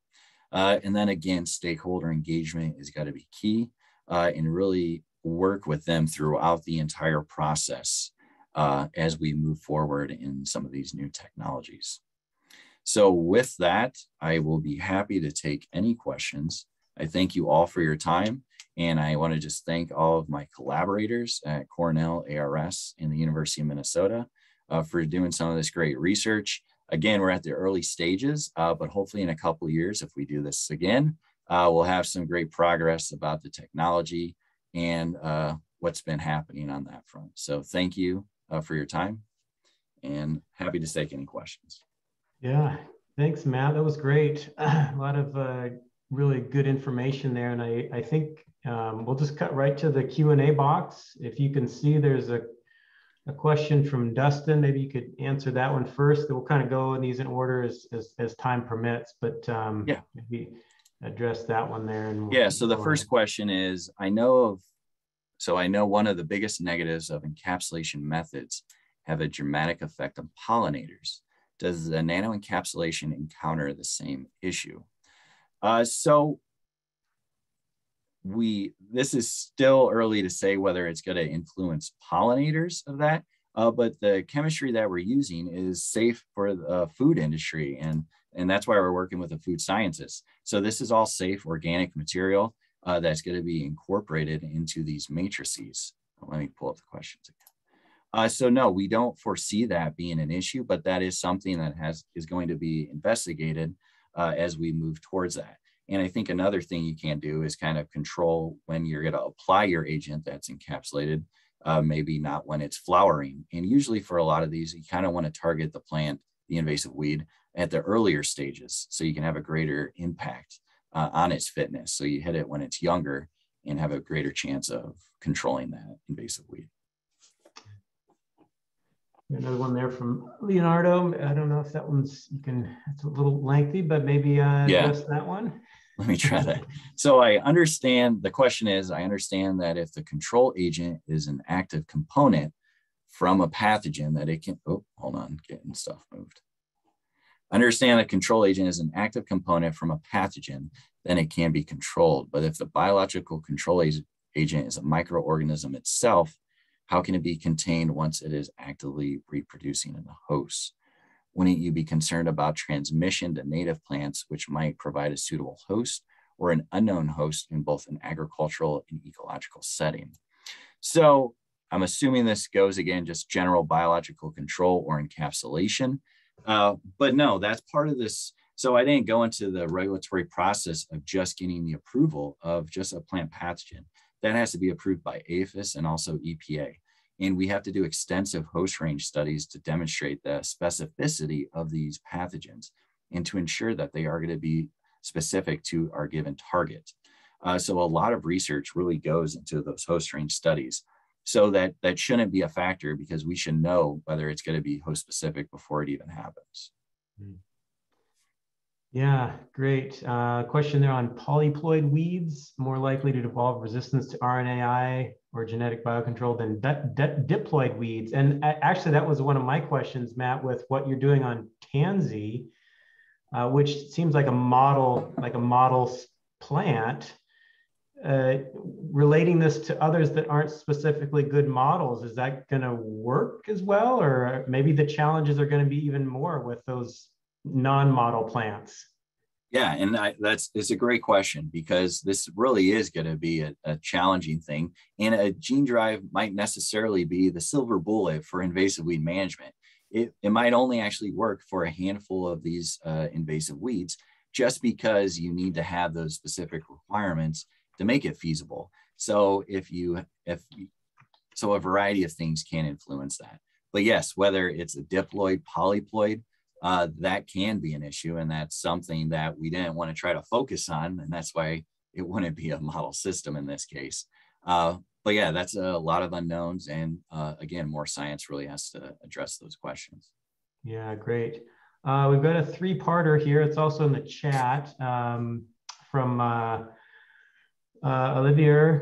And then again, stakeholder engagement is got to be key and really work with them throughout the entire process as we move forward in some of these new technologies. So with that, I will be happy to take any questions. I thank you all for your time. And I want to just thank all of my collaborators at Cornell, ARS, and the University of Minnesota for doing some of this great research. Again, we're at the early stages, but hopefully in a couple of years, if we do this again, we'll have some great progress about the technology and what's been happening on that front. So thank you for your time and happy to take any questions. Yeah, thanks, Matt. That was great. A lot of really good information there. And I think we'll just cut right to the Q&A box. If you can see, there's a question from Dustin. Maybe you could answer that one first. We'll kind of go in these in order as time permits, but yeah, maybe address that one there. And yeah, so the first question is, I know one of the biggest negatives of encapsulation methods have a dramatic effect on pollinators. Does the nanoencapsulation encounter the same issue? This is still early to say whether it's going to influence pollinators of that, but the chemistry that we're using is safe for the food industry, and that's why we're working with a food scientist. So this is all safe organic material that's going to be incorporated into these matrices. Let me pull up the questions again. So no, we don't foresee that being an issue, but that is something that is going to be investigated as we move towards that. And I think another thing you can do is kind of control when you're going to apply your agent that's encapsulated, maybe not when it's flowering. And usually for a lot of these, you kind of want to target the plant, the invasive weed, at the earlier stages so you can have a greater impact on its fitness. So you hit it when it's younger and have a greater chance of controlling that invasive weed. Another one there from Leonardo. I don't know if that one's, it's a little lengthy, but maybe address that one. Let me try that. So I understand, the question is, I understand that if the control agent is an active component from a pathogen that it can, oh, hold on, getting stuff moved. Understand that control agent is an active component from a pathogen, then it can be controlled. But if the biological control agent is a microorganism itself, how can it be contained once it is actively reproducing in the host? wouldn't you be concerned about transmission to native plants, which might provide a suitable host or an unknown host in both an agricultural and ecological setting? So I'm assuming this goes again, just general biological control or encapsulation. But no, that's part of this. So I didn't go into the regulatory process of just getting the approval of just a plant pathogen. That has to be approved by APHIS and also EPA. And we have to do extensive host range studies to demonstrate the specificity of these pathogens and to ensure that they are going to be specific to our given target. So a lot of research really goes into those host range studies. So that shouldn't be a factor, because we should know whether it's going to be host specific before it even happens. Yeah, great. Question there on polyploid weeds, more likely to develop resistance to RNAI or genetic biocontrol than diploid weeds. And actually, that was one of my questions, Matt, with what you're doing on tansy, which seems like a model plant. Relating this to others that aren't specifically good models, is that going to work as well? Or maybe the challenges are going to be even more with those non-model plants? Yeah, and it's a great question, because this really is going to be a challenging thing. And a gene drive might necessarily be the silver bullet for invasive weed management. It might only actually work for a handful of these invasive weeds, just because you need to have those specific requirements to make it feasible. So so a variety of things can influence that. But yes, whether it's a diploid, polyploid, that can be an issue. And that's something that we didn't want to try to focus on. And that's why it wouldn't be a model system in this case. But yeah, that's a lot of unknowns. And again, more science really has to address those questions. Yeah, great. We've got a three-parter here. It's also in the chat from Olivier.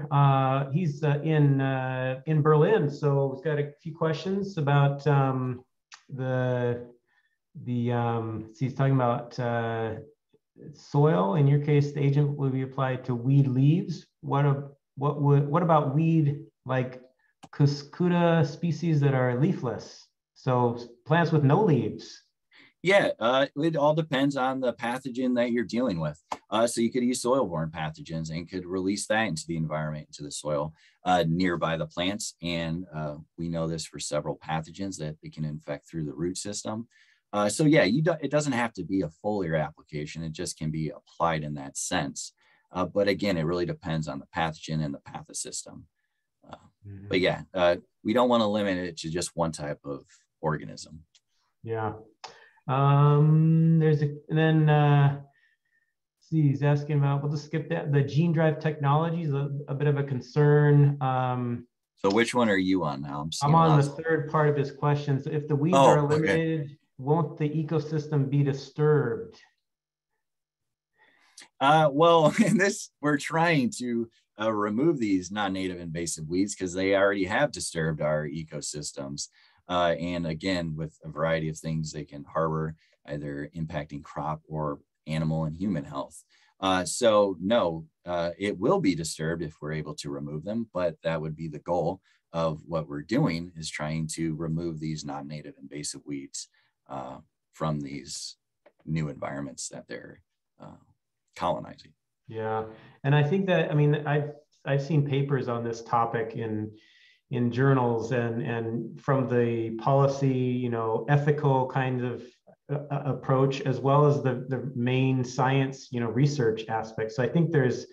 He's in Berlin, so we've got a few questions about he's talking about soil. In your case, the agent will be applied to weed leaves. What about weed like Cuscuta species that are leafless? So plants with no leaves. Yeah, it all depends on the pathogen that you're dealing with. So you could use soil-borne pathogens and could release that into the environment, into the soil nearby the plants. And we know this for several pathogens that they can infect through the root system. So yeah, it doesn't have to be a foliar application. It just can be applied in that sense. But again, it really depends on the pathogen and the pathosystem. But yeah, we don't want to limit it to just one type of organism. Yeah. He's asking about, we'll just skip that. The gene drive technology is a bit of a concern. So which one are you on now? I'm on the third part of his question. So if the weeds are eliminated, won't the ecosystem be disturbed? Well, in this, we're trying to remove these non-native invasive weeds because they already have disturbed our ecosystems. And again, with a variety of things they can harbor, either impacting crop or animal and human health. So no, it will be disturbed if we're able to remove them, but that would be the goal of what we're doing, is trying to remove these non-native invasive weeds from these new environments that they're colonizing. Yeah, and I think that, I mean, I've seen papers on this topic in journals and from the policy, ethical kind of approach, as well as the main science, research aspects. So I think there's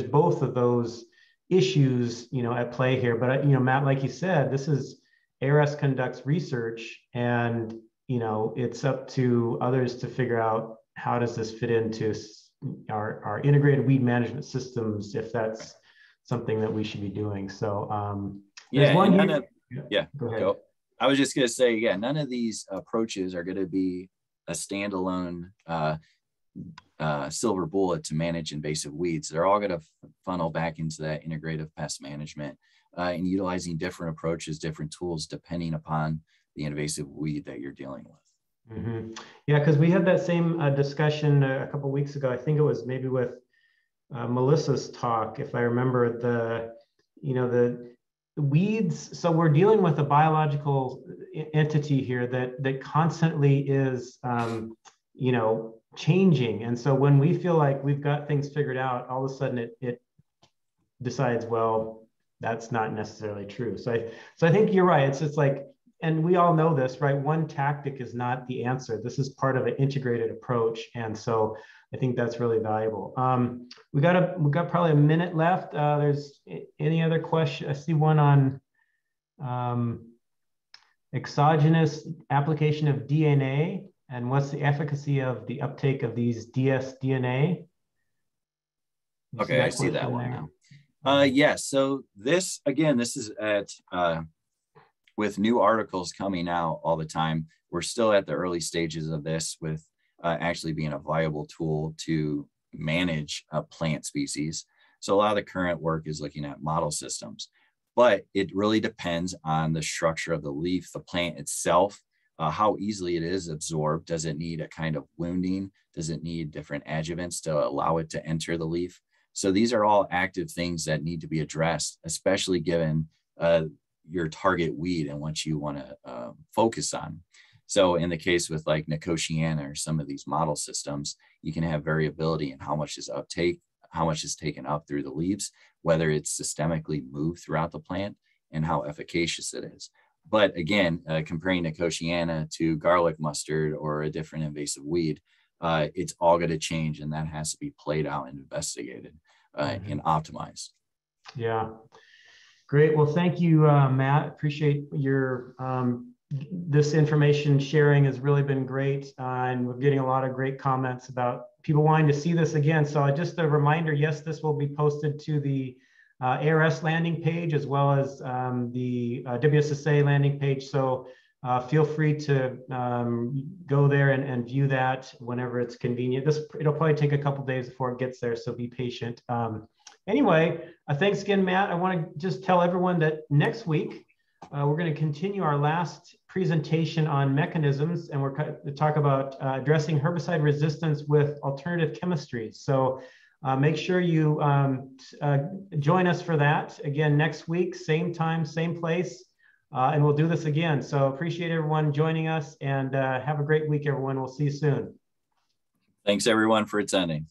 both of those issues, at play here. But Matt, like you said, this is ARS conducts research, and it's up to others to figure out how does this fit into our integrated weed management systems, if that's something that we should be doing. So yeah, one here. Go ahead. I was just going to say, yeah, none of these approaches are going to be a standalone silver bullet to manage invasive weeds. They're all going to funnel back into that integrative pest management and utilizing different approaches, different tools, depending upon the invasive weed that you're dealing with. Mm-hmm. Yeah, because we had that same discussion a couple of weeks ago. I think it was maybe with Melissa's talk, if I remember, weeds, so we're dealing with a biological entity here that constantly is, you know, changing. And so when we feel like we've got things figured out, all of a sudden it decides, well, that's not necessarily true. So I think you're right. It's just like, and we all know this, right? One tactic is not the answer. This is part of an integrated approach. And so I think that's really valuable. We got probably a minute left. There's any other question? I see one on exogenous application of DNA, and what's the efficacy of the uptake of these dsDNA? Okay, I see that one now. Yes, so this is at, with new articles coming out all the time, we're still at the early stages of this with actually being a viable tool to manage plant species. So a lot of the current work is looking at model systems, but it really depends on the structure of the leaf, the plant itself, how easily it is absorbed. Does it need a kind of wounding? Does it need different adjuvants to allow it to enter the leaf? So these are all active things that need to be addressed, especially given your target weed and what you want to focus on. So in the case with like Nicotiana or some of these model systems, you can have variability in how much is uptake, how much is taken up through the leaves, whether it's systemically moved throughout the plant, and how efficacious it is. But again, comparing Nicotiana to garlic mustard or a different invasive weed, it's all going to change, and that has to be played out and investigated and optimized. Yeah, great. Well, thank you, Matt. Appreciate your this information sharing has really been great, and we're getting a lot of great comments about people wanting to see this again. So just a reminder, yes, this will be posted to the ARS landing page as well as the WSSA landing page. So feel free to go there and view that whenever it's convenient. It'll probably take a couple days before it gets there, so be patient. Anyway, thanks again, Matt. I want to just tell everyone that next week, we're going to continue our last presentation on mechanisms, and we're going to talk about addressing herbicide resistance with alternative chemistries. So make sure you join us for that. Again, next week, same time, same place, and we'll do this again. So appreciate everyone joining us, and have a great week, everyone. We'll see you soon. Thanks, everyone, for attending.